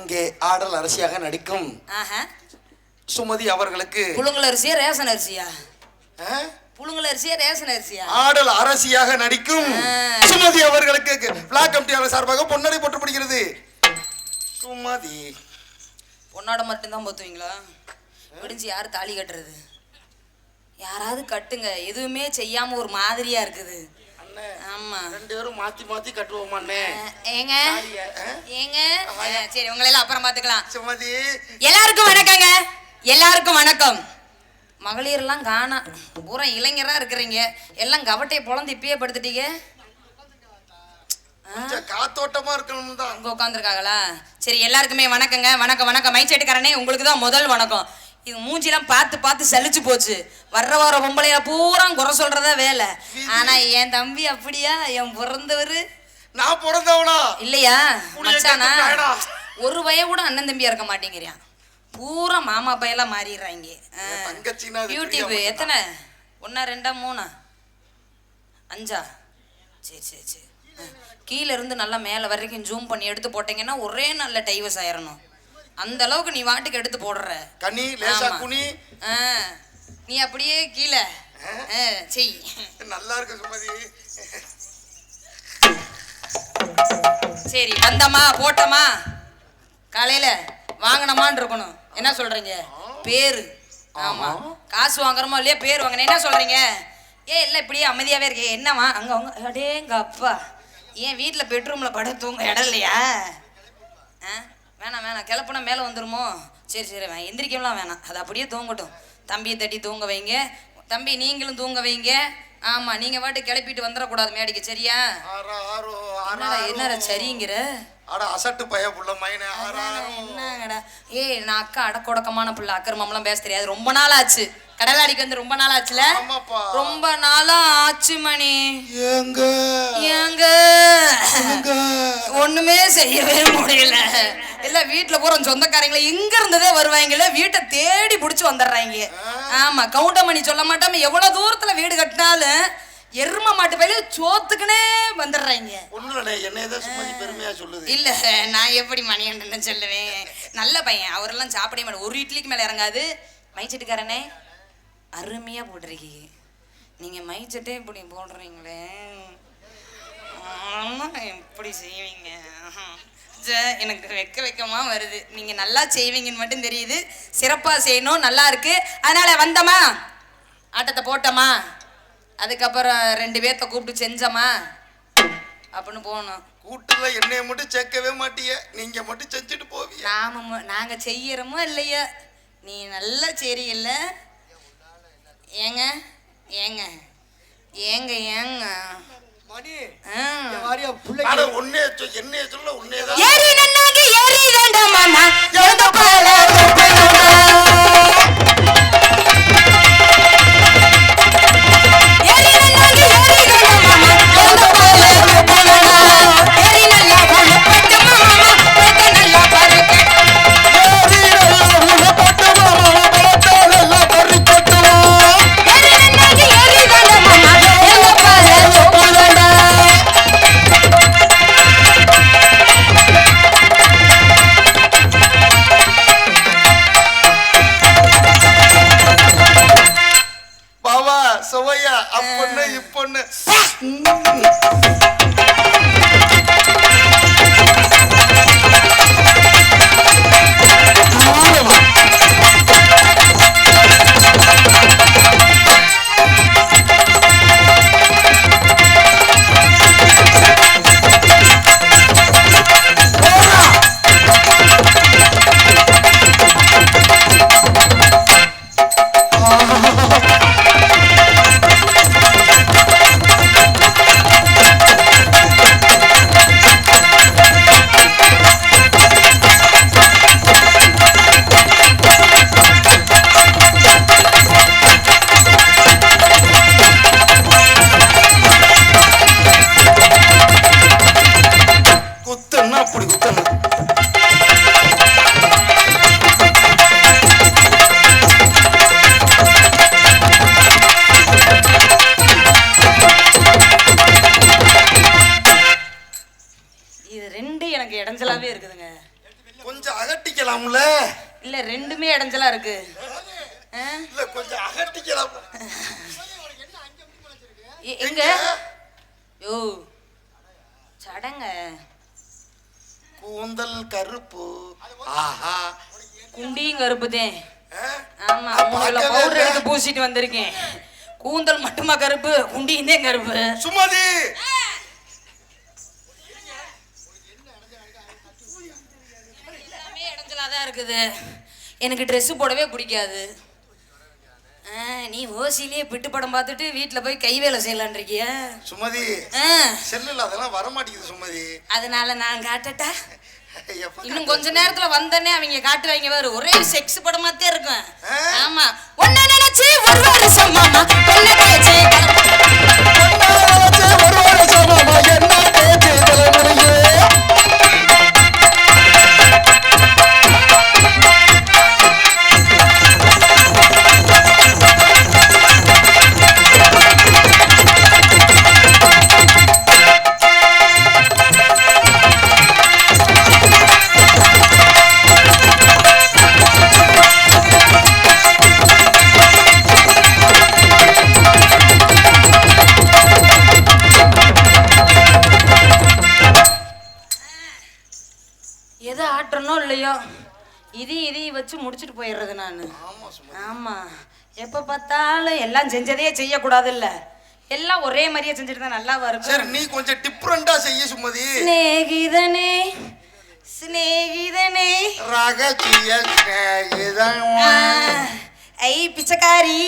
இங்கே ஆடல் அரசியாக நடிக்கும் சுமதி அவர்களுக்கு புழுங்கல் அரிசியா ரேஷன் அரிசியா? புழுங்கல் அரிசியா ரேஷன் அரிசியா? ஆடல் அரசியாக நடிக்கும் சுமதி அவர்களுக்கு பிளாக் கமிட்டியாளர் சார்பாக பொன்னடை போற்றப்படுகிறது. சுமதி பொன்னாட மட்டும்தான் போத்துவீங்களா? விடிஞ்சு யாரு தாலி கட்டுறது? யாராவது கட்டுங்க. எதுவுமே செய்யாம ஒரு மாதிரியா இருக்குது. ஆமா, ரெண்டு பேரும் மாத்தி மாத்தி கட்டுவோமாண்ணே. ஏங்க ஏங்க சரி, உங்களை எல்லாம் அப்புறம் பாத்துக்கலாம். சுமதி எல்லாருக்கும் வணக்கங்க. எல்லாருக்கும் வணக்கம். மகளிர்லாம் காணா, பூரா இளைஞரா இருக்கிறீங்க. எல்லாம் கவட்டையை பொழந்து இப்பயே படுத்துட்டீங்க. காத்தோட்டமா இருக்கணும் தான் அங்க உட்காந்துருக்காங்களா? சரி, எல்லாருக்குமே வணக்கங்க. வணக்கம் வணக்கம். மைச்சேட்டுக்காரனே, உங்களுக்கு தான் முதல் வணக்கம். இது மூஞ்சிலாம் பார்த்து பார்த்து சலிச்சு போச்சு. வர்ற வர பொம்பளையா பூரா குறை சொல்றதா வேலை. ஆனா என் தம்பி அப்படியா? என் பிறந்தவரு நான் பிறந்தவனா இல்லையா? மச்சானா? ஒரு பைய கூட அண்ணன் தம்பியா இருக்க மாட்டேங்கிறியான். பூரா மாமா பையெல்லாம் மாறிடுறாங்க. யூடியூப் எத்தனை? 1 2 3 5 சரி சரி சரி. கீழே இருந்து நல்லா மேலே வரைக்கும் ஜூம் பண்ணி எடுத்து போட்டீங்கன்னா ஒரே நல்ல டைவர்ஸ் ஆயிரணும். அந்த அளவுக்கு நீ வாட்டுக்கு எடுத்து போடுற. கனி லேசா குனி. நீ அப்படியே கீழே செய். நல்லா இருக்கு சுமதி. சரி, வந்தமா போட்டமா காலையில வாங்கினமான்னு இருக்கணும். என்ன சொல்றீங்க? பேரு. ஆமா, காசு வாங்குறோமோ இல்லையா, பேர் வாங்கின. என்ன சொல்றீங்க? இல்லை இப்படியே அமைதியாவே இருக்கே. என்னவா அங்க அவங்க அடேங்க அப்பா, ஏன் வீட்டில் பெட்ரூம்ல பட தூங்க இடம் இல்லையா? வேணாம் வேணாம், கிளப்புனா மேலே வந்துருமோ? சரி சரி, எந்திரிக்கலாம் வேணாம், அது அப்படியே தூங்கட்டும். தம்பியை தட்டி தூங்க வைங்க. தம்பி நீங்களும் தூங்க வைங்க. ஆமா, நீங்க வாட்டு கிளப்பிட்டு வந்துடக்கூடாது மேடிக்கு, சரியா? என்ன சரிங்கிற அசட்டு பைய புள்ள மைனே என்னங்கடா? ஏய், நான் அக்கா அடக்கொடக்கமான புள்ள, அக்கிரமம்லாம் பேச தெரியாது. ரொம்ப நாள் ஆச்சு கடலாடிக்கு வந்து. ரொம்ப நாள் ஆச்சுல? ரொம்ப நாளா ஆச்சு மணி. ஏங்க ஏங்க ஒண்ணுமே செய்யவே முடியல. இல்ல வீட்டுல போற சொந்தக்காரங்களை எங்க இருந்ததே வருவாங்கல்ல, வீட்டை தேடி புடிச்சு வந்துடுறாங்க. ஆமா, கவுண்டமணி சொல்ல மாட்டாம எவ்வளவு தூரத்துல வீடு கட்டினாலும் எரும மாட்டு பயில சோத்துக்குனே வந்துடுறாங்க. இல்ல, நான் எப்படி மணியண்டன்னு சொல்லுவேன். நல்ல பையன், அவரெல்லாம் சாப்பிடவே மாட்டேன். ஒரு இட்லிக்கு மேல இறங்காது. மைச்சட்டுக்காரனே, அருமையா போட்டிருக்கீங்க. நீங்க மைச்சட்டே இப்படி போடுறீங்களே, எப்படி செய்வீங்க? எனக்கு வெக்கமா வருது. நீங்க நல்லா செய்வீங்கன்னு மட்டும் தெரியுது. சிறப்பா செய்யணும், நல்லா இருக்கு. அதனால வந்தமா, ஆட்டத்தை போட்டோமா, அதுக்கப்புறம் 2 பேர்த்த கூப்பிட்டு செஞ்சோமா அப்படின்னு போகணும். கூட்டுல என்னைய மட்டும் சேர்க்கவே மாட்டிய, நீங்க மட்டும் செஞ்சுட்டு போவீங்க. நாங்க செய்யறோமோ இல்லையா? நீ நல்லா செய்றீல்ல? ஏங்க ஏங்க ஏங்க ஏங்க மணி வாரியா புள்ள ஒண்ணே என்னைய சொல்ல உன்னையதான் ஏறி நன்னாங்க ஏறி வேண்டாம் மாமா எங்க பால சுவையா அப்பொண்ணு இப்பொண்ணு. அகட்டிக்கலாம்ல? இல்ல ரெண்டுமே இடைஞ்சலா இருக்கு. இல்ல கொஞ்சம் அகட்டிக்கலாம். எங்க யோ சடங்க கூந்தல் கருப்பு. ஆஹா குண்டியும் கருப்புதேன். ஆமா உங்கள பவுடர் எடுத்து பூசிட்டு வந்திருக்கேன். கூந்தல் மட்டுமா கருப்பு, குண்டியும் தான் கருப்பு. சுமதி எல்லாமே இடைஞ்சலாதான் இருக்குது. எனக்கு ட்ரெஸ் போடவே பிடிக்காது. நீ ஓசிலேயே பிட்டு படம் பார்த்துட்டு வீட்டுல போய் கை வேலை செய்யலான் இருக்கிய சுமதி. செல்லுல அதெல்லாம் வர மாட்டேங்குது சுமதி. அதனால நான் காட்டட்டா? இன்னும் கொஞ்ச நேரத்துல வந்தனே அவங்க காட்டுவாங்க பாரு. ஒரே செக்ஸ் படமாத்தே இருக்கும். ஆமா ஒன்ன நினைச்சு ஒரு வருஷம் மாமா என்ன பேச்சு ஒரு வருஷம் மாமா என்ன பேச்சு தலைமுறையே. எதை ஆட்டுறனோ இல்லையோ இதையும் வச்சு முடிச்சுட்டு போயிடுறது நான். ஆமா எப்ப பார்த்தாலும் எல்லாம் செஞ்சதையே செய்யக்கூடாது இல்ல, எல்லாம் ஒரே மாதிரியே செஞ்சுட்டு தான் நல்லாவா இருக்கும். சரி நீ கொஞ்சம் டிஃபரண்டா செய்ய சுமதி. சிநேகிதனே சிநேகிதனே ரகசிய சிநேகிதன். ஐ பிச்சைக்காரி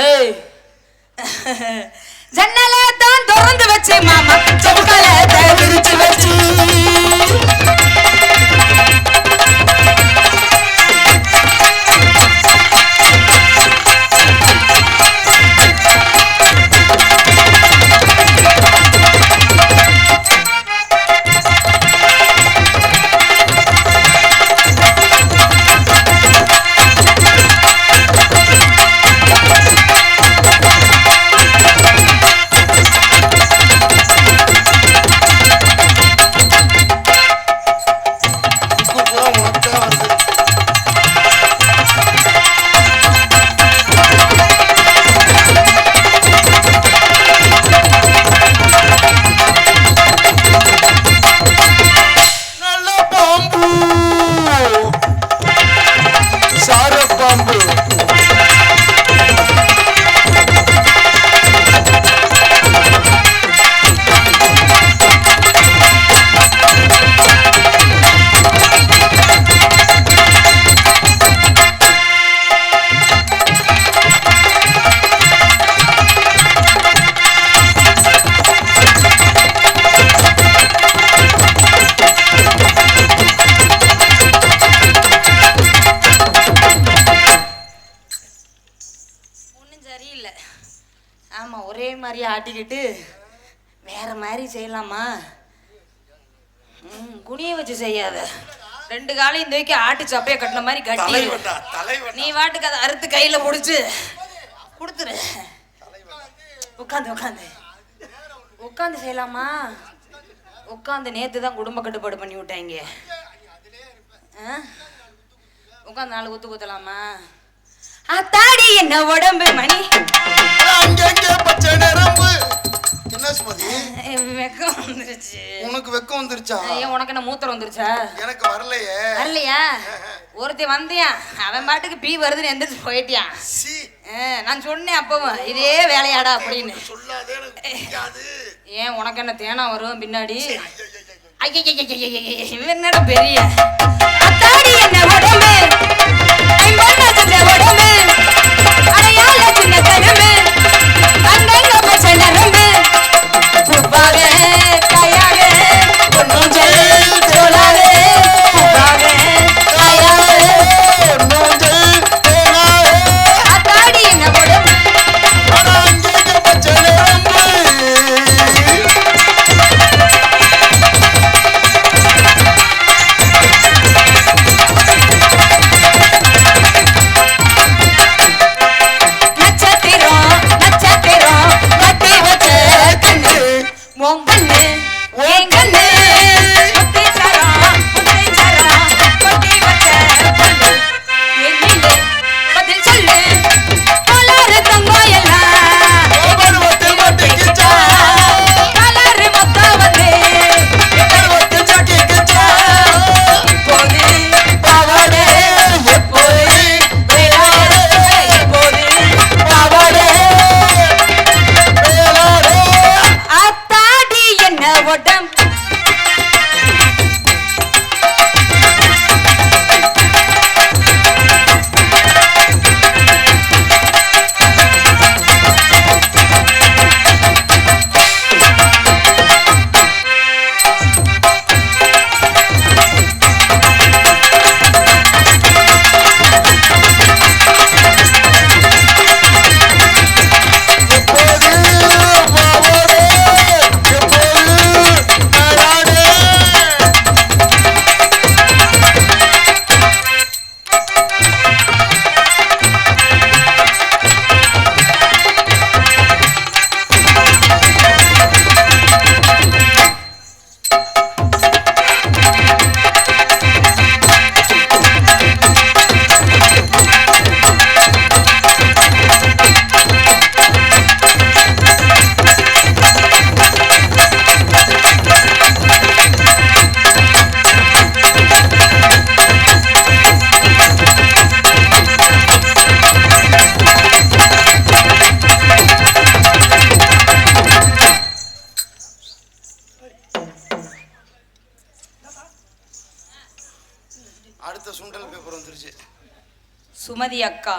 ஏய் ஜன்னலை தான் திறந்து வச்சே மாமா சவுக்கால விரிச்சு வச்சு. மாதிரி ஆட்டிக்கிட்டு வேற மாதிரி செய்யலாமா? குனிய வச்சு செய்யாத, ரெண்டு காலையும் இந்த வைக்க ஆட்டு சப்பைய கட்டின மாதிரி கட்டி நீ வாட்டுக்கு அதை அறுத்து கையில முடிச்சு கொடுத்துரு. உட்காந்து உட்காந்து உட்காந்து செய்யலாமா? உட்காந்து நேத்து தான் குடும்ப கட்டுப்பாடு பண்ணி விட்டாங்க. உட்காந்து 4 குத்து குத்தலாமா? அத்தாடி என்ன உடம்பு மணி பச்சை நரம்பு. என்ன சுமதி வெக்கம் வந்துருச்சு? உனக்கு வெக்கம் வந்துருச்சா? ஏன் உனக்கு என்ன மூத்திரம் வந்துருச்சா? எனக்கு வரலையே. வரலையா? ஒருத்தி வந்தியா, அவன் பாட்டுக்கு பீ வருதுன்னு எந்திரிச்சு போயிட்டியான். நான் சொன்னேன் அப்பவும் இதே வேலையாடா அப்படின்னு. ஏன் உனக்கு என்ன தேனா வரும் பின்னாடி? என்னடா பெரிய அத்தாடி என்ன உடம்பு உடம்பு அடையாள சின்ன கரும்பு கண்டைங்க பச்சை நரம்பு உப்பாக கையாக பொண்ணும் சோலாக உப்பாக கையாக அத்தாடி என்ன உடம்பு பச்சை நரம்பு. அடுத்த சுண்டல் பேப்பர் வந்துருச்சு. சுமதி அக்கா,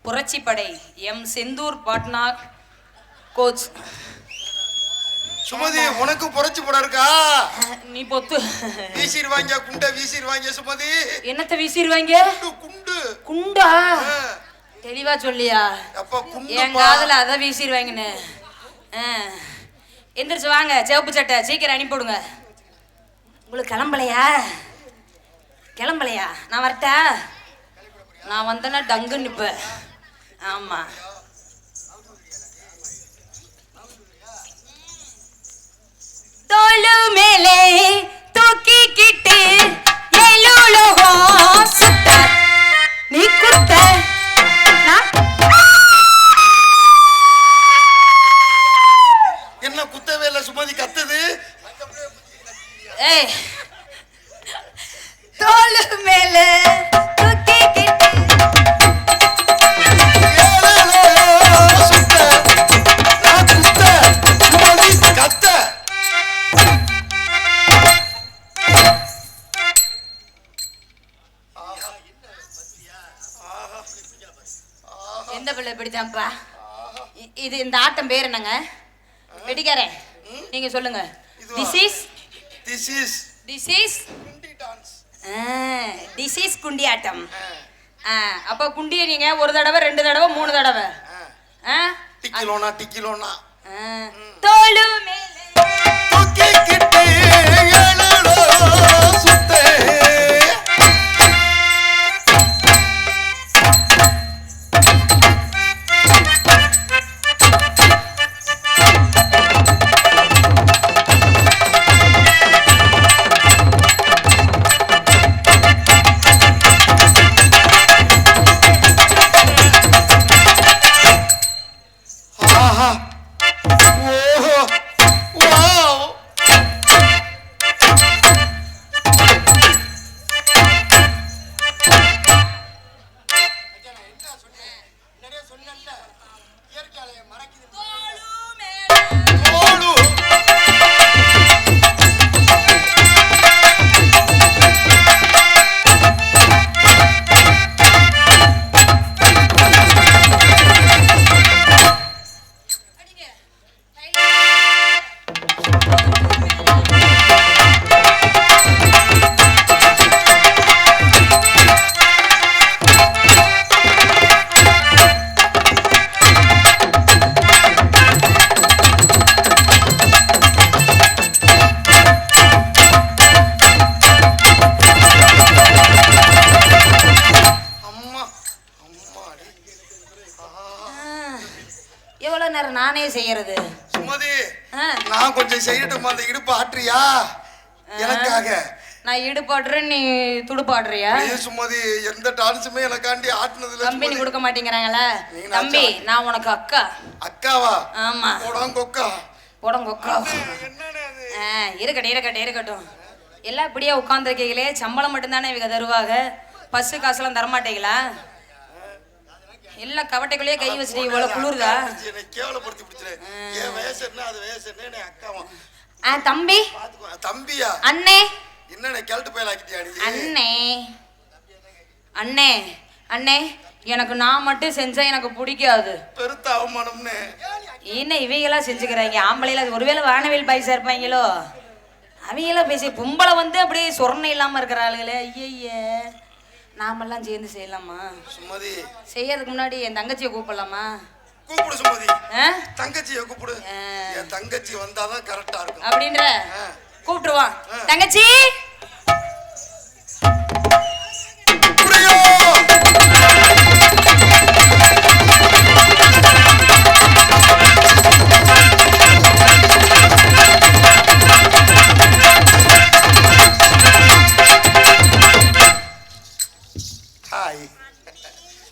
புரட்சிப்படை, எம் செந்தூர் பாட்னா கோச். சுமதி, உனக்கு புரட்சி படம் இருக்கா? நீ பொத்து. வீசிடுவாங்க, குண்டை வீசிடுவாங்க சுமதி. என்னத்த வீசிடுவாங்க? குண்டு. குண்டா? தெளிவா சொல்லியா? என் காதுல அத வீசிடுவாங்கன்னு. எந்திரிச்சு வாங்க, சிவப்பு சட்டை சீக்கிரம் அனுப்பிவிடுங்க. உங்களுக்கு கிளம்பலையா? கிளம்பலையா? நான் வரட்டா? நான் வந்தேன்னா டங்குன்னு நிப்ப. ஆமா, தோளு மேலே தூக்கிக்கிட்டு எலுலோகம் சுத்த நீ குத்த. என்ன குத்தவே இல்ல சுமதி, கத்துது. ஏய், தோளு மேலே தூக்கிக்கிட்டு சுத்த நான் குத்த சுமதி கத்த. எந்த பிள்ளை இப்படிதான்ப்பா? இது இந்த ஆட்டம் பேர் என்னங்க? வெடிக்காரன், நீங்க சொல்லுங்க. டிசீஸ் குண்டி ஆட்டம். அப்ப குண்டிய நீங்க ஒரு தடவை, 2 தடவை, 3 தடவை. டிக்கிலோனா தோளு மேலே தூக்கிக்கிட்டு எலுலோகம் சுத்த. எவ்வளவு நேரம் நானே செய்யறது? சுமதி, நான் கொஞ்சம் செய்யட்டும். அந்த இடுப்பு ஆட்டுறியா எனக்காக? நான் இடுப்பாடுறேன், நீ துடுப்பாடுறியா? சுமதி, எந்த டான்ஸுமே எனக்காண்டி ஆட்டுனதுல கம்பெனி கொடுக்க மாட்டேங்கிறாங்களா? தம்பி, நான் உனக்கு அக்கா. அக்காவா? ஆமா. போடங்கொக்கா. இருக்கட்டும். எல்லாம் இப்படியே உட்காந்துருக்கீங்களே, சம்பளம் மட்டும்தானே இவங்க தருவாங்க, பஸ்ஸு காசுலாம் தரமாட்டீங்களா? எல்லாம் கவட்டைக்குள்ளேயே கை வச்சுட்டு இவ்வளவு குளிர்தா? கேவலப்படுத்தி பிடிச்சிரு. என் வயசு என்ன, அது வயசு என்ன, அக்காவா? தம்பி. தம்பியா? அண்ணே. என்னண்ணே கேள்ட்டு போயலாக்கிட்டியா நீ? அண்ணே, எனக்கு நான் மட்டும் செஞ்சா எனக்கு பிடிக்காது. பெருத்த அவமானம்னு. என்ன இவங்களா செஞ்சுக்கிறாங்க? ஆம்பளைல ஒருவேளை வானவேல் பாய்ஸா இருப்பாங்களோ? அவங்களாம் பேசி பொம்பளை வந்து அப்படியே சொரணை இல்லாம இருக்கிற ஆளுகளே. ஐய, நாமெல்லாம் சேர்ந்து செய்யலாமா? சுமதி, செய்யறதுக்கு முன்னாடி என் தங்கச்சியை கூப்பிடலாமா? கூப்பிடு சுமதி. தங்கச்சியை கூப்பிடு. என் தங்கச்சி வந்தாதான் கரெக்டா இருக்கும். அப்படின்ற கூப்பிட்டுருவான். தங்கச்சி,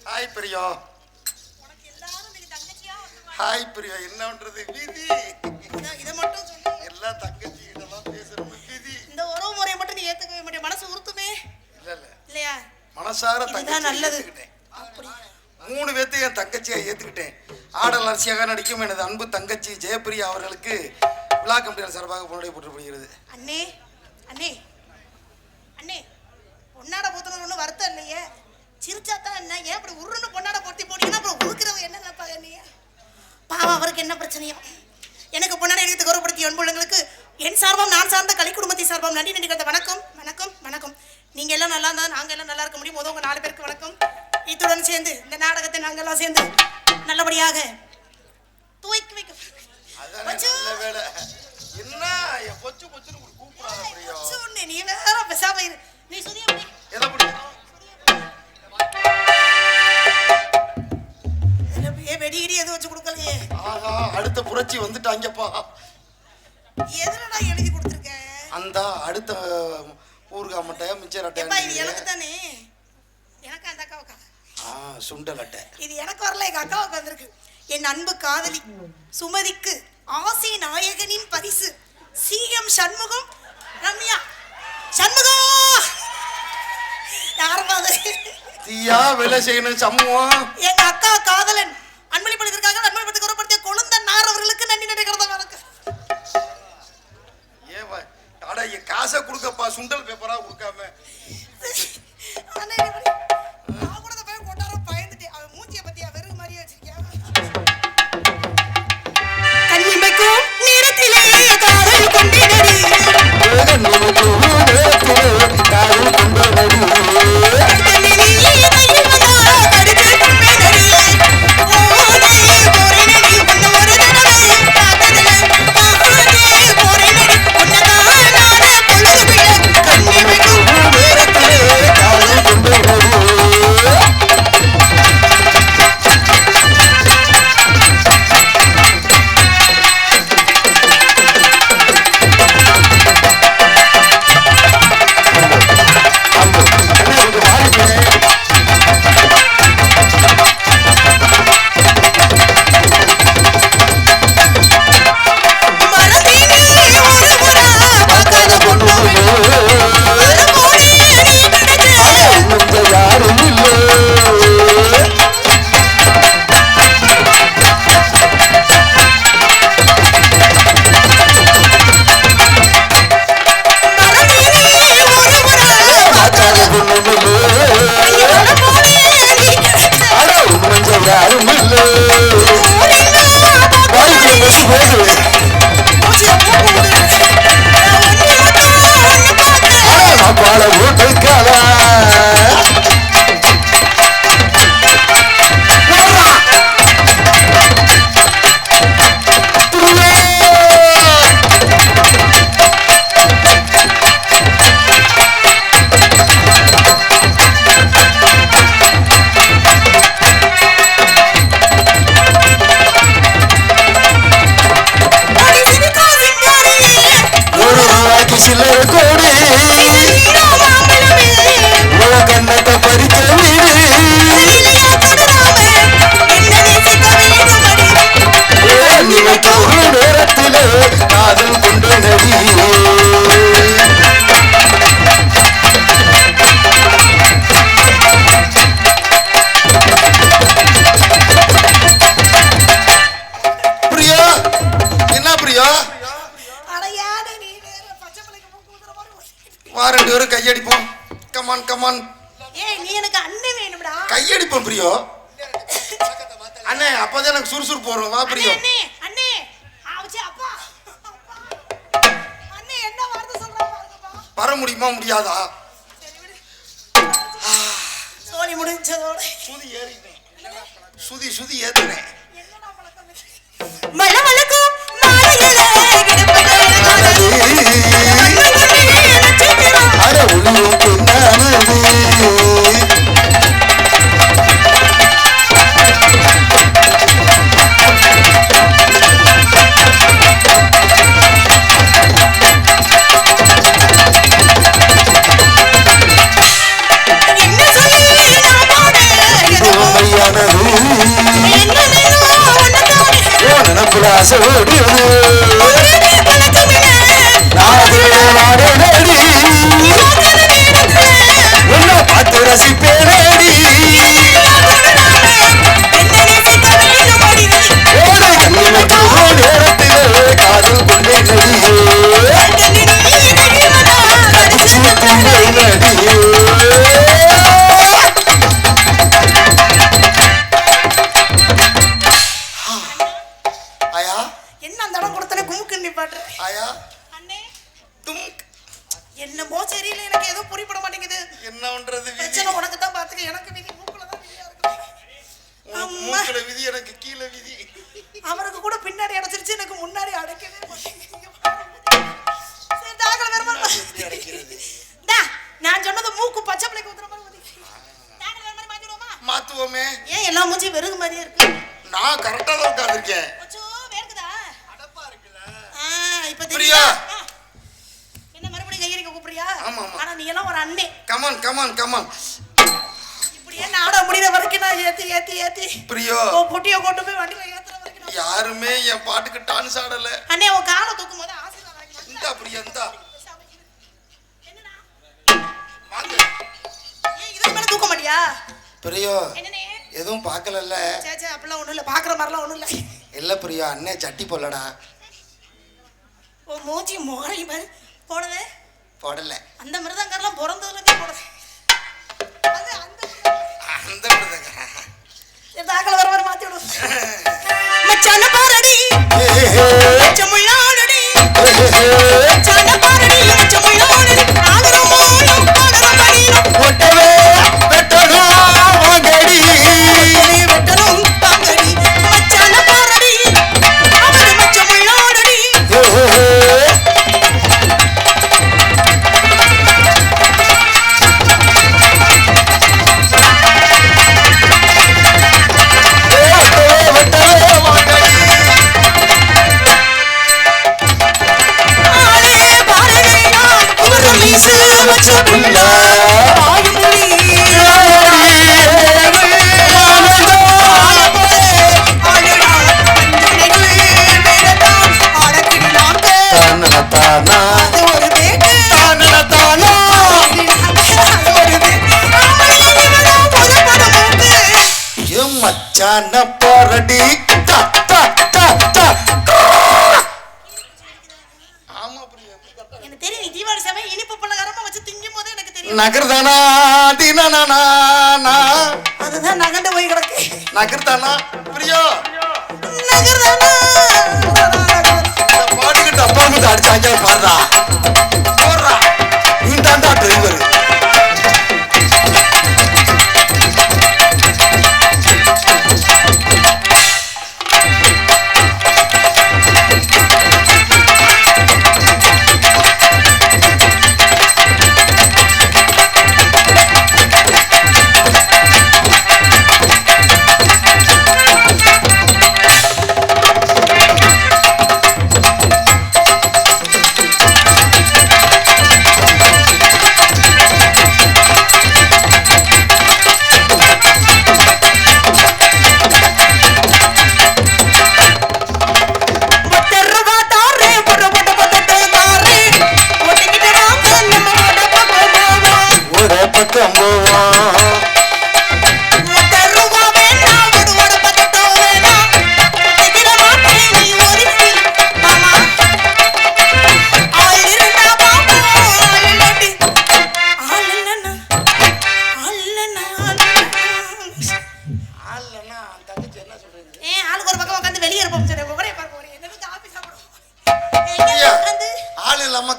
ஹாய் பிரியா. ஹாய் பிரியா. என்னன்றது விதி. இதை மட்டும் சொல்லு. எல்லா தங்கச்சி இதெல்லாம் பேசுறது விதி. இந்த உறவு முறையை மட்டும் நீ ஏத்துக்கவே மாட்டே, மனசு உறுத்துமே. இல்லையா? மனசார தங்கச்சி நல்லது. 3 பேர்த்து என் தங்கச்சியை ஏத்துக்கிட்டேன். ஆடல் அரசியாக நடிக்கும் எனது அன்பு தங்கச்சி ஜெயபிரியா அவர்களுக்கு விழா கமிட்டியாளர் சார்பாக பொன்னுடை போற்றப்படுகிறது. அண்ணே, பொன்னாட பூத்த அவருக்கு என்ன பிரச்சனையோ. எனக்கு பொன்னாடை அணிவித்து கௌரவப்படுத்திய அன்புள்ளங்களுக்கு என் சார்பாம் நான் சார்ந்த கலை குடும்பத்தின் சார்பாம் நன்றி நன்றி கலந்த வணக்கம் வணக்கம் வணக்கம். நீங்க எல்லாம் நல்லா இருந்தா நாங்க எல்லாம் நல்லா இருக்க முடியும். உங்க 4 பேருக்கு வணக்கம். இத்துடன் சேர்ந்து இந்த நாடகத்தை நாங்க எல்லாம் சேர்ந்து நல்லபடியாக துவைக்க வைக்க. என்ன பொச்சு பொச்சுன்னு கூப்பிடாத பிரியா. நீ வேற பேசாம இரு. நீ சுதியா போய் எதை புடி வெடிகிடி எதுவும் வச்சு கொடுக்கலையே. ஆஹா, அடுத்த புரட்சி வந்துட்டாங்கப்பா. எதுலடா எழுதி கொடுத்துருக்க? அந்த அடுத்த ஊர்கா மட்டை மிச்சர் அட்டை. இது எனக்கு தானே. எனக்கு அந்த அக்காவுக்கா? சுண்டல் அட்டை. இது எனக்கு வரல, எங்க அக்காவுக்கு வந்திருக்கு. என் அன்பு காதலி சுமதிக்கு ஆசி நாயகனின் பரிசு சிஎம் சண்முகம் ரம்யா. சண்முகம் யாருமா அது? தீயா வேலை செய்யணும் சம்முகம். எங்க அக்கா காதலன் அன்பளிப்பளித்திருக்காங்க. அன்பளிப்பளித்து கௌரவப்படுத்திய கொழுந்தன் நார் அவர்களுக்கு நன்றி நன்றி கடந்த வணக்கம். ஏவா அட காசை கொடுக்கப்பா, சுண்டல் பேப்பரா கொடுக்காம. நான் கூட போய் கொண்டாட பயந்துட்டேன். அவன் மூஞ்சியை பத்தியா வெறும் மாதிரியே வச்சிருக்கியா? கண்ணிமைக்கும் நேரத்திலே காதல் கொண்டேனடி கையடிப்போம். Come on come on. ஏய் நீ எனக்கு அண்ணன் வேணும்டா. கையடிப்போம் பிரியோ. அண்ணே அப்பதான் எனக்கு சுறுசுறுப்பு வரும். வா பிரியோ. அண்ணே அண்ணே ஆவுச்சு அப்பா. அண்ணே என்ன வார்த்தை சொல்றா பாருங்கப்பா. வர முடியுமா முடியாதா? சரி விடு. சோலி முடிஞ்சதோட சுதி ஏறிட்டேன். சுதி ஏத்துனே. என்னடா பழக்கம்? மலமலக்கு மாலையிலே கிடப்பது அட உளியும் பொன்னானது. பார்த்து ரசிப்பேனடி காதல் கொண்டே பாருங்க எனக்கு விதி மூக்குல தான் விதியா இருக்கு. மூக்குல விதி எனக்கு கீழ விதி. அவருக்கு கூட பின்னாடி அடைச்சிருச்சு எனக்கு முன்னாடி அடைக்கவே மாட்டேங்குது. சரி தாகல வேற மாதிரி அடைக்கிறது. நான் சொன்னது மூக்கு பச்சை பிள்ளைக்கு ஊத்துற மாதிரி ஊத்தி. தாகல வேற மாதிரி மாத்திடுவோமா? மாத்துவோமே. ஏன் எல்லா மூஞ்சி வெறுகு மாதிரியே இருக்கு? நான் கரெக்டா தான் உட்கார்ந்திருக்கேன். அச்சோ வேர்க்குதா? அடப்பா இருக்குல. இப்ப பிரியா என்ன மறுபடியும் கையறிக்க கூப்பிடுறியா? ஆமா ஆமா. ஆனா நீ எல்லாம் ஒரு அண்ணே. Come on come on come on. இப்படியே நாட முடியற வரைக்கும் நான் ஏத்தி பிரியா ஓ புட்டிய கொண்டு போய் வண்டில ஏத்துற வரைக்கும் யாருமே என் பாட்டுக்கு டான்ஸ் ஆடல. அண்ணே உன் காலை தூக்கும் போது ஆசீர்வாதம் வாங்கி இந்தா பிரியா இந்தா. என்னடா வாங்க. ஏன் இதுக்கு மேல தூக்க மாட்டியா? பிரியா என்னனே எதுவும் பார்க்கலல்ல? சே அப்பலாம் ஒண்ணும் இல்ல பாக்குற மாதிரிலாம் ஒண்ணும் இல்ல. இல்ல பிரியா அண்ணே சட்டி போடலடா. ஓ மூஞ்சி மோரை மாதிரி போடவே போடல. அந்த மிருதங்கர்லாம் பிறந்ததுல இருந்தே போடவே அது அந்த மிருதங்க. தாக்கல வர மாத்தி விடு. மச்சான பாரடி மச்சமுள்ளாடடி மச்சான பாரடி மச்சமுள்ளாடடி ஆடுற மோளம் ஆடுற மணினம் ஒட்டவே வெட்டணும் வாங்கடி. வெட்டணும் பாங்கடி மச்சான பாரடி அவர் மச்சமுள்ளாடடி. மச்சான போரடி. ஆமா பிரியா எனக்கு தெரியும் நீ தீபாவளி சமயம் இனிப்பு பலகாரமா வச்சு திங்கும் போது எனக்கு தெரியும். நகர்தானா தினானா அதுதான் நகண்டு போய் கிடக்கு. நகர்தானா பிரியா நகர்தானா பாட்டுக்கிட்டு அப்பா வந்து அடிச்சாங்க பாடுறா போடுறா. இந்தாண்டா டிரைவர்.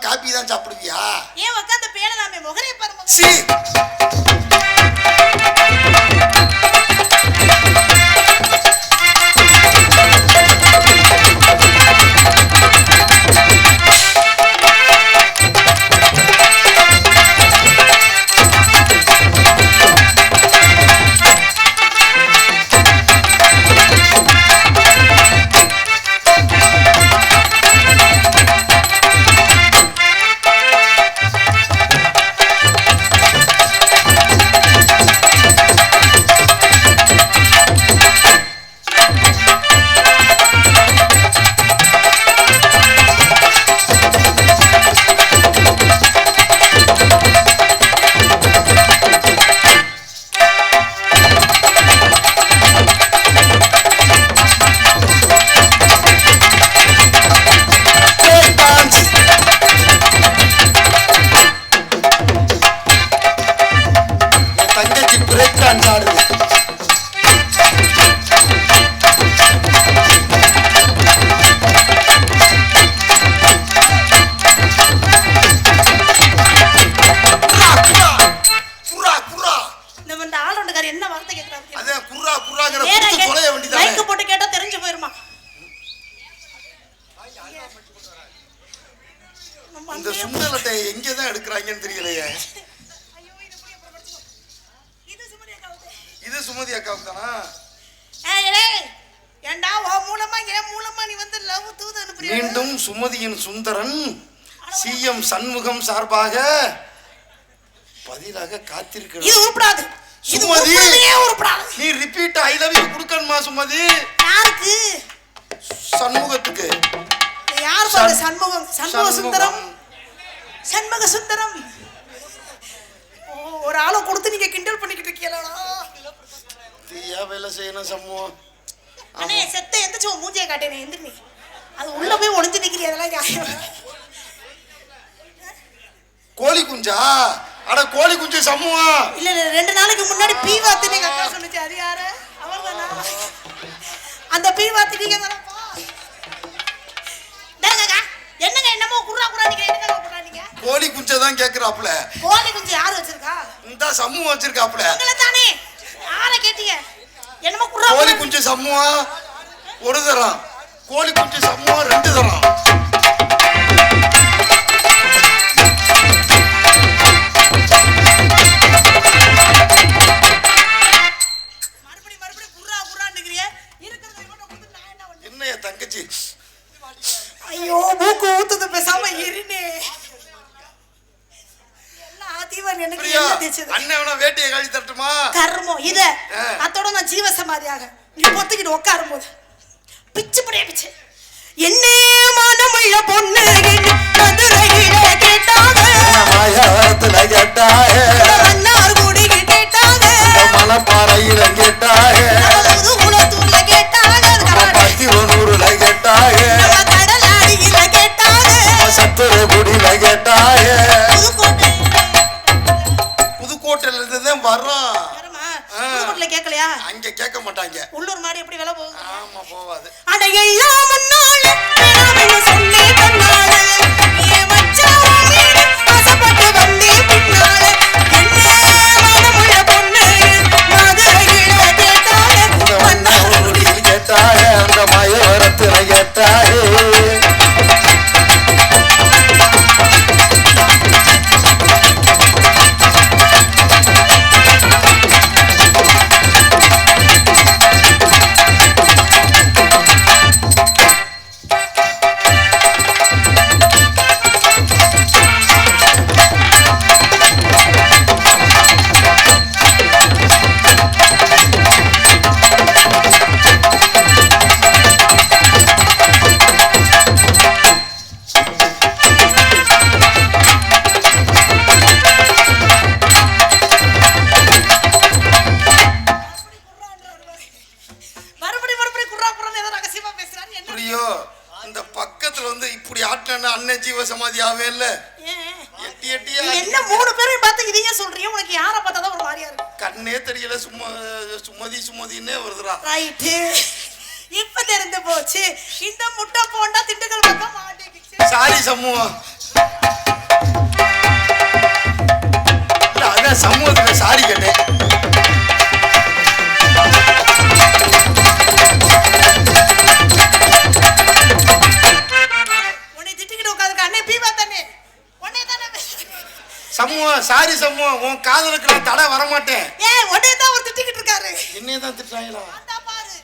காப்பி தான் சாப்பிடுவியா? ஏன் உட்கார்ந்து பேணலாமே முகரே பாருங்க. சீ சுமதி அக்காவுக்கு தானா? ஏண்டா ஓ மூலமா என் மூலமா நீ வந்து லவ் தூது அனுப்புறியா? மீண்டும் சுமதியின் சுந்தரன் சிஎம் சண்முகம் சார்பாக பதிலாக காத்திருக்கிறார். இது உருப்படாது. சுமதி உருப்படாது. நீ ரிப்பீட் ஐ லவ் யூ கொடுக்கணுமா சுமதி? யாருக்கு? சண்முகத்துக்கு. யார் பாரு சண்முகம்? சண்முக சுந்தரம். சண்முக சுந்தரம். ஒரு ஆளை கொடுத்து நீங்க கிண்டல் பண்ணிக்கிட்டு இருக்கீங்களா? தீயா வேலை செய்யணும் சண்முகம். அண்ணே செத்த எந்திரிச்சு மூஞ்சியை காட்டேனே எந்திரி. அது உள்ள போய் ஒளிஞ்சு நிக்கிறீ. அதெல்லாம் நியாயம். கோழி குஞ்சா? அட கோழி குஞ்சு சண்முகம். இல்ல 2 நாளைக்கு முன்னாடி பீவாத்து நீங்க அக்கா சொன்னுச்சு. அது யாரு? அவர்தானா? அந்த பீவாத்து நீங்க தானப்பா? டேங்கக்கா என்னங்க என்னமோ குறா குறா நீங்க என்னங்க குறா நீங்க? கோழி குஞ்சை தான் கேக்குறாப்ல. கோழி குஞ்சு யார் வச்சிருக்கா? இந்த சண்முகம் வச்சிருக்காப்ல. உங்கள தானே. யாரை கேட்டீங்க? என்னமோ குறா கோழி குஞ்சு சண்முகம் ஒரு தரம், கோழி குஞ்சு சண்முகம் 2 தரம். மறுபடியும் குறா குறான்னுங்கறியே. இருக்குறத இவன கொடுத்து நான் என்ன பண்ணேன்? என்னைய தங்கச்சி? ஐயோ மூக்கு ஊத்துது பேசாம இருனே. எல்லாம் ஆதிவன் எனக்கு என்ன தேச்சது? அண்ணேவன வேட்டியை கழட்டி தட்டுமா? கர்மம் இத அத்தோட நான் ஜீவ சமாதியாக நீ பொத்துக்கிட்டு உட்காரும்போது பிச்சு படைய பிச்சு என்ன மனமுள்ள பொண்ணு மதுரையில கேட்டாங்க, மாயத்துல கேட்டாங்க, மன்னார் குடிக்கு கேட்டாங்க, மலப்பாறையில கேட்டாங்க, முதுகுளத்தூர்ல கேட்டாங்க, பத்திவனூர்ல கேட்டாங்க, கடலாடியில கேட்டாங்க, சத்துரகுடியில கேட்டாங்க. புதுக்கோட்டையில இருந்துதான் வர்றோம். கேட்கலையா? அங்க கேட்க மாட்டாங்க. உள்ளூர் மாதிரி எப்படி வேலை போகுது? ஆமா போவாது. அட எல்லாம் முன்னால வேணாம்னு சொல்லி தன்னால ஏ மச்சான் மீது ஆசைப்பட்டு வந்தே பின்னால என்ன மனமுள்ள பொண்ணு மதுரையில கேட்டாங்க, மன்னார்குடியில் கேட்டாங்க, அந்த மயவரத்துல கேட்டாங்க. இந்த பக்கத்துல வந்து இப்படி ஆட்டினா அண்ணன் ஜீவ சமாதி ஆவே இல்ல. எட்டி எட்டியா என்ன 3 பேரையும் பார்த்து இதையே சொல்றீங்க? உனக்கு யாரை பார்த்தாதான் ஒரு மாதிரியா இருக்கு? கண்ணே தெரியல. சுமதி சுமதின்னே வருதுடா. ரைட்டு, இப்ப தெரிந்து போச்சு. இந்த முட்டை போண்டா திண்டுக்கல் பக்கம் மாட்டிக்கிச்சு. சாரி சமூகம். இல்ல அதான் சமூகத்துல சாரி கேட்டேன். சமூகம் சாரி சமூகம். உன் காதலுக்கு நான் தடை வர மாட்டேன். ஏய் உடனே தான் ஒரு திட்டிக்கிட்டு இருக்காரு. என்னைய தான் திட்டுறாங்களா? அத பாரு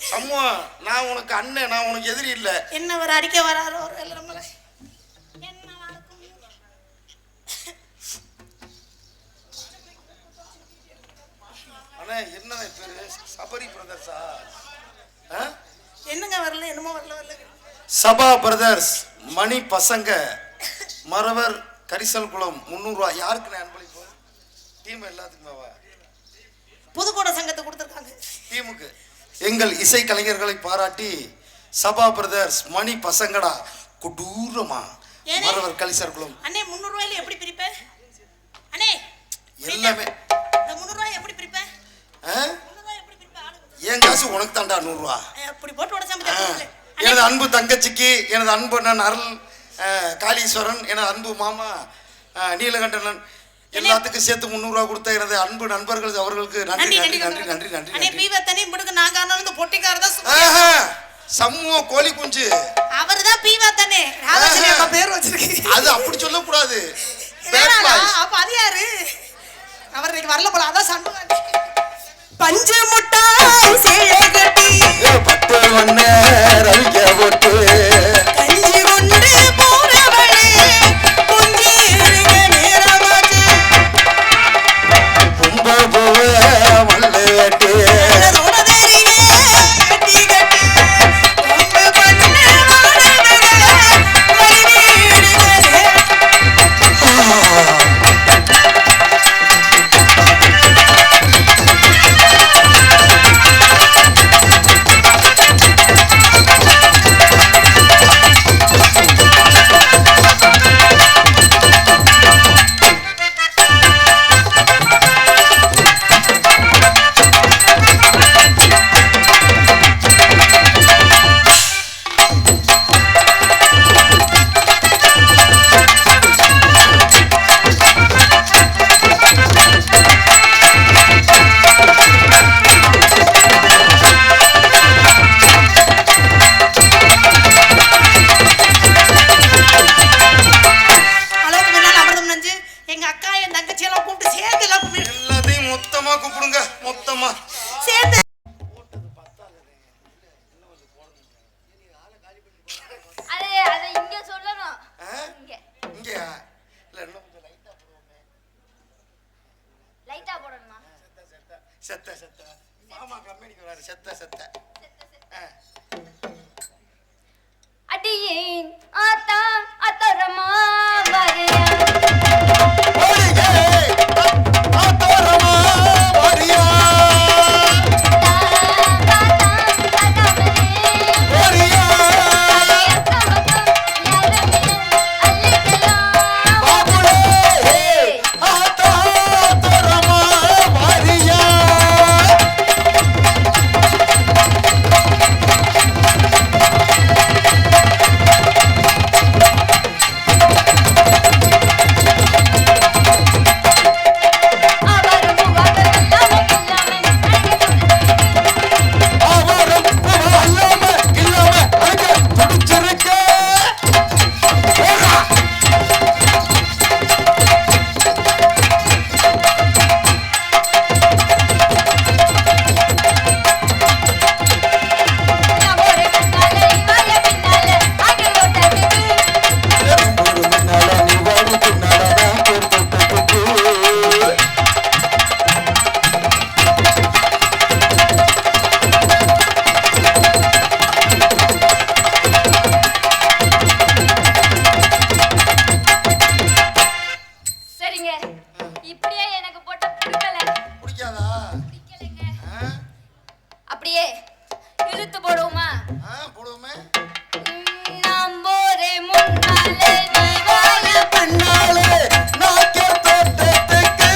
சமூகம். நான் உனக்கு அண்ணன், நான் உனக்கு எதிரி இல்ல. என்ன வர அடிக்க வராரு ஒரு நம்மள என்ன நடக்கும்? அண்ணா என்ன பேரு? சபரி பிரதர்ஸா? என்னங்க வரல? என்னமோ வரல. சபா பிரதர்ஸ் மணி பசங்க மரவர் கரிசல் குளம் 300 ரூபாய். யாருக்கு நான் அன்பளிப்பு? டீம் எல்லாத்துக்குமே. புதுக்கோட்டை சங்கத்தை கொடுத்துருக்காங்க டீமுக்கு. எங்கள் இசை கலைஞர்களை பாராட்டி சபா பிரதர்ஸ் மணி பசங்கடா கொடூரமா மரவர் கரிசல் குளம். அண்ணே 300 ரூபாயில எப்படி பிரிப்ப? அண்ணே எல்லாமே இந்த 300 ரூபாய் எப்படி பிரிப்ப? 300 ரூபாய் எப்படி பிரிப்ப? என் காசு உனக்கு தான்டா 100 ரூபாய். அப்படி போட்டு உடைச்சாம. எனது அன்பு தங்கச்சிக்கு, எனது அன்பு அண்ணன் அருள் காளீஸ்வரன், எனது அன்பு மாமா நீலகண்டனன் எல்லாத்துக்கும் சேர்த்து 300 ரூபாய் கொடுத்த எனது அன்பு நண்பர்கள் அவர்களுக்கு நன்றி நன்றி நன்றி நன்றி நன்றி. அண்ணே பீவத்தனி முடுக்கு நான் காரணம் இந்த பொட்டிக்கார தான் சம்முவ கோழி குஞ்சு. அவர்தான் பீவத்தனே. ராமச்சந்திர அம்மா பேர் வச்சிருக்கீங்க. அது அப்படி சொல்ல கூடாது. அப்ப அது யாரு? அவர் இன்னைக்கு வரல போல அதான் சண்முகம் பஞ்சு முட்டாய் சேலை கட்டி 10 மணி ரவிக்க போட்டு கஞ்சி கொண்டு போறவளே குஞ்சி இருங்க நேரமாச்சு கும்ப போவ மல்லு வெட்டு சோடதேரியே கட்டி கட்டி கும்ப பண்ண வாடகை வழிநீடுகளே அளவுக்கு மேல அமிர்தம் நஞ்சு எங்க அக்கா என் தங்கச்சி எல்லாம் கூப்பிட்டு சேர்ந்து எல்லாம் கூப்பிட்டு எல்லாத்தையும் மொத்தமா கூப்பிடுங்க மொத்தமா சேர்ந்து அது இங்க சொல்லணும் இங்க இங்கயா இல்ல இன்னும் கொஞ்சம் லைட்டா போடுவோமே லைட்டா போடணுமா செத்த மாமா கம்பெனிக்கு வராரு செத்த அடியேன் ஆத்தா அத்தரமா வரையா சரிங்க இப்படியே எனக்கு போட்ட பிடிக்காதா பிடிக்கலைங்க ஆ? அப்படியே இழுத்து போடுவோமா போடுவோமே நாம் போரே முன்னாலே நீ வாழ பின்னாலே நாக்கே தோட்டத்துக்கு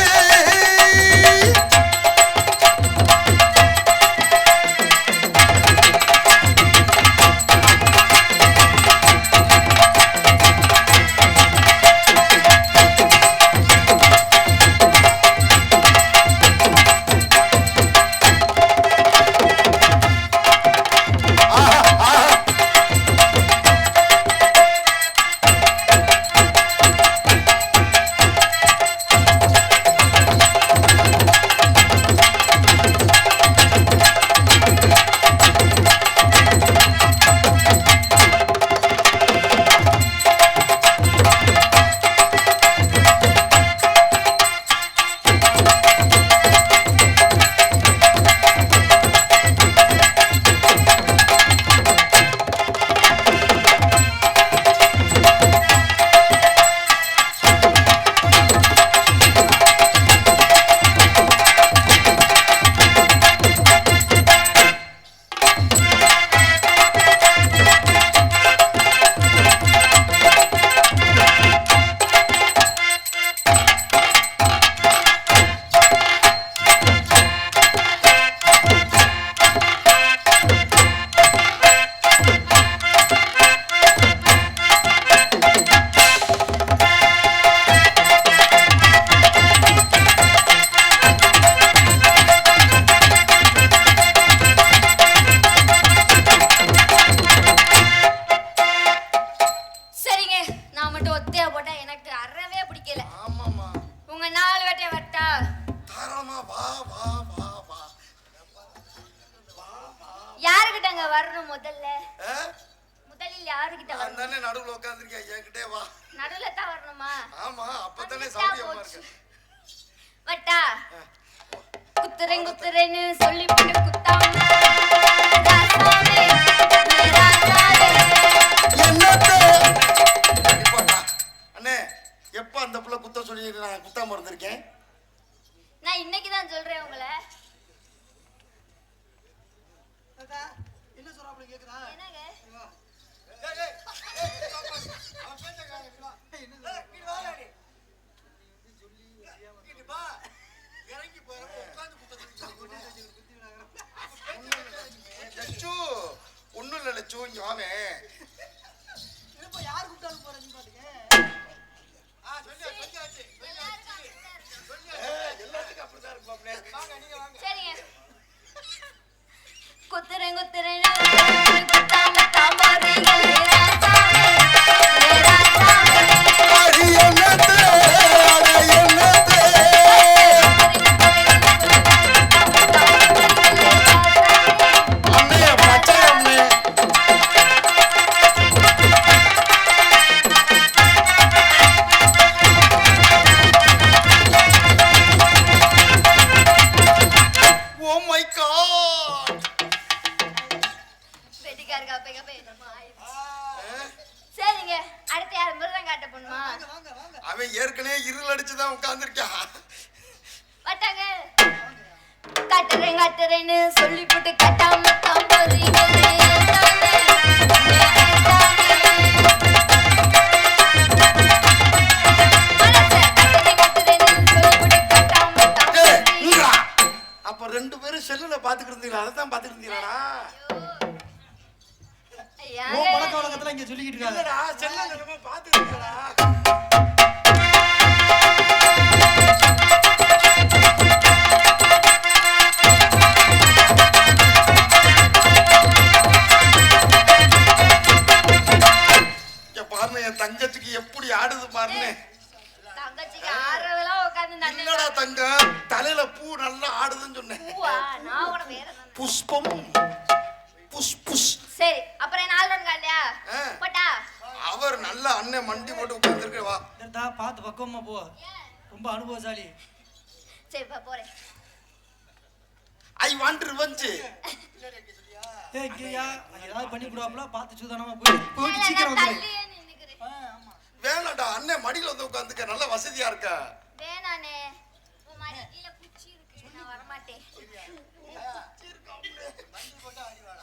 வா வா வா வா. யாருக்கிட்டங்க வரணும் முதல்ல? ஆ? முதலில் யாருக்கிட்ட நான் வரணும்? தானே நடுவுல உட்காந்துருக்கேன், என்கிட்டே வா. நடுவுல தான் வரணுமா? ஆமா, அப்பதானே வந்துட்டா சௌரியமா போச்சு. இருக்கு. வட்டா குத்துறேன் குத்துறேன்னு சொல்லி போட்டு குத்தாம ராசாவே, ஏ ராசாவே. கண்டிப்பாப்பா. அண்ணே, எப்ப அந்த புள்ள குத்த சொல்லி நான் குத்தாம இருந்திருக்கேன்? நான் இன்னைக்கு தான் சொல்றேன் உங்களை. என்ன சொல்றாப்ல கேக்குதா? என்னங்க? லட்சு, ஒண்ணும் இல்ல லட்சு, இங்க வாவே. யார் கூப்பிட்டாலும் போறேன்னு பாத்துக்க. எல்லாத்துக்கும் அப்படிதான் இருப்பாப்ல. சரிங்க. குத்துறேன் குத்துறேன்னு குத்தாம தாம்பாதீங்க, ஏ ராசாவே, ஏ ராசாவே. அடி என்னத்தே, அட என்னத்தே. அண்ணே, பச்சை அண்ணே. Oh my God. வெட்டிக்காரு கப்பை கப்பை என்னமோ ஆயிடுச்சு. சரிங்க, அடுத்து யார் மிருதம் காட்ட போணுமா? அவன் ஏற்கனவே இருள் அடிச்சுதான் உட்கார்ந்துருக்கான். வட்டாங்க கட்டுறேன் கட்டுறேன்னு சொல்லி போட்டு கட்டாம தாம்போறீங்க, ஏ ராசாவே, ஏ ராசாவே. மனச கட்டுறேன் கட்டுறேன்னு சொல்லி போட்டு கட்டாம ஏய், தாம்போறீங்க. இங்கா. அப்ப ரெண்டு பேரும் செல்லுல பாத்துக்கிட்டு இருந்தீங்களா? அதான் பாத்துக்கிட்டு இருந்தீங்களா? உன் பழக்க வழக்கத்துல இங்க சொல்லிக்கிட்டு இருக்காங்க. இல்லடா, செல்ல நிலமா பாத்துக்கிட்டு இருக்கடா. இங்க பாருங்க, என் தங்கச்சிக்கு எப்படி ஆடுது பாருங்க. தங்கச்சிக்கு ஆடுறதெல்லாம் உட்கார்ந்து நன்னு இல்லடா தங்கம், தலையில பூ நல்லா ஆடுதுன்னு சொன்னேன். பூவா? நான் கூட வேற என்ன? புஷ்பம் புஷ் புஷ். சரி, அப்புறம் என்ன ஆளுநர் காட்டியா ஆ. போட்டா? அவர் நல்ல அண்ணன் மண்டி போட்டு உட்கார்ந்துருக்கு. வா. இதா பார்த்து பக்குவமா போ. ரொம்ப அனுபவசாலி. சரி போறேன். I want revenge. ஏய் கிரியா, ஏதாவது பண்ணி போடுவாப்ல, பார்த்து சூதானமா போய் சீக்கிரம் வந்துரு. தள்ளியே நின்னுக்கிறேன். ஆமா. வேணாடா, அண்ணன் மடியில வந்து உட்காந்துக்க, நல்ல வசதியா இருக்கா. வேணானே, உன் மடி கீழே குச்சி இருக்கு, நான் வரமாட்டேன். மண்டி போட்டு ஆடுவா.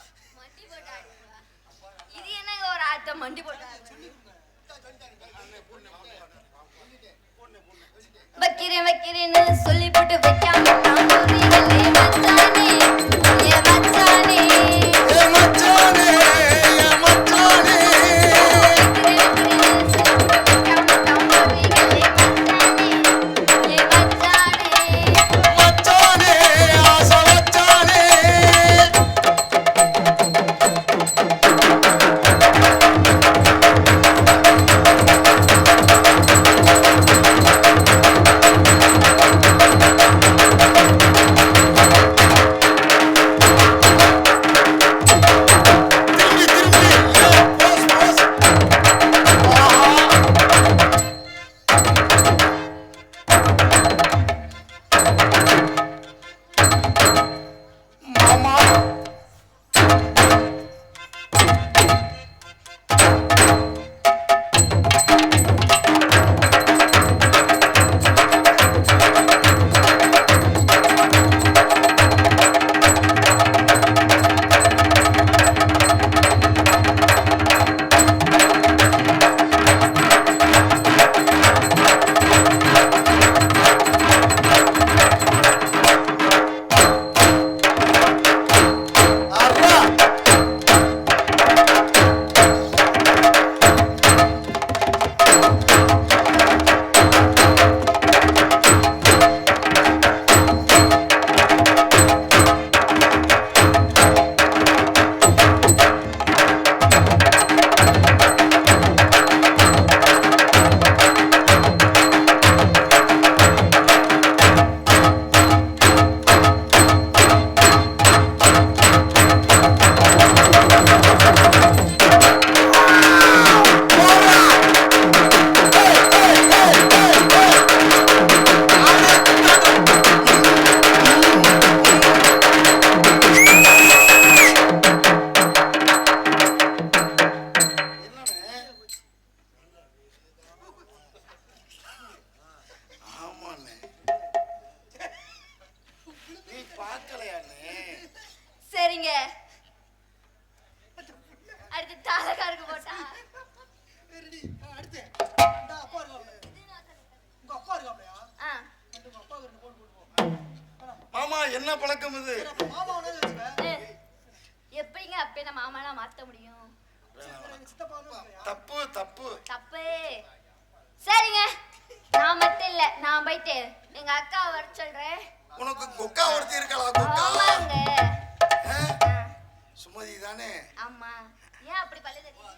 இது என்ன ஒரு ஆட்டம், மண்டி போட்டு ஆடுவா? வைக்கிறேன் வைக்கிறேன்னு சொல்லி போட்டு வைக்காம தாம்போறீங்களே மச்சானே, ஏ மச்சானே. ஏ மச்சானே, ஏ மச்சானே. மச்சானே, ஆசை வச்சானே. மாமா என்ன பழக்கம் இது? எப்படிங்க அப்பே நம்ம மாமாலாம் மாத்த முடியும்? தப்பு தப்பு தப்பு. சரிங்க, நான் மட்டும் இல்ல, நான் போயிட்டு எங்க அக்கா வர சொல்றேன். உனக்கு கொக்கா ஒருத்தி இருக்காளா? கொக்கா ஆமாங்க. சுமதி தானே? ஆமா. ஏன் அப்படி பல்லு தெரியுது?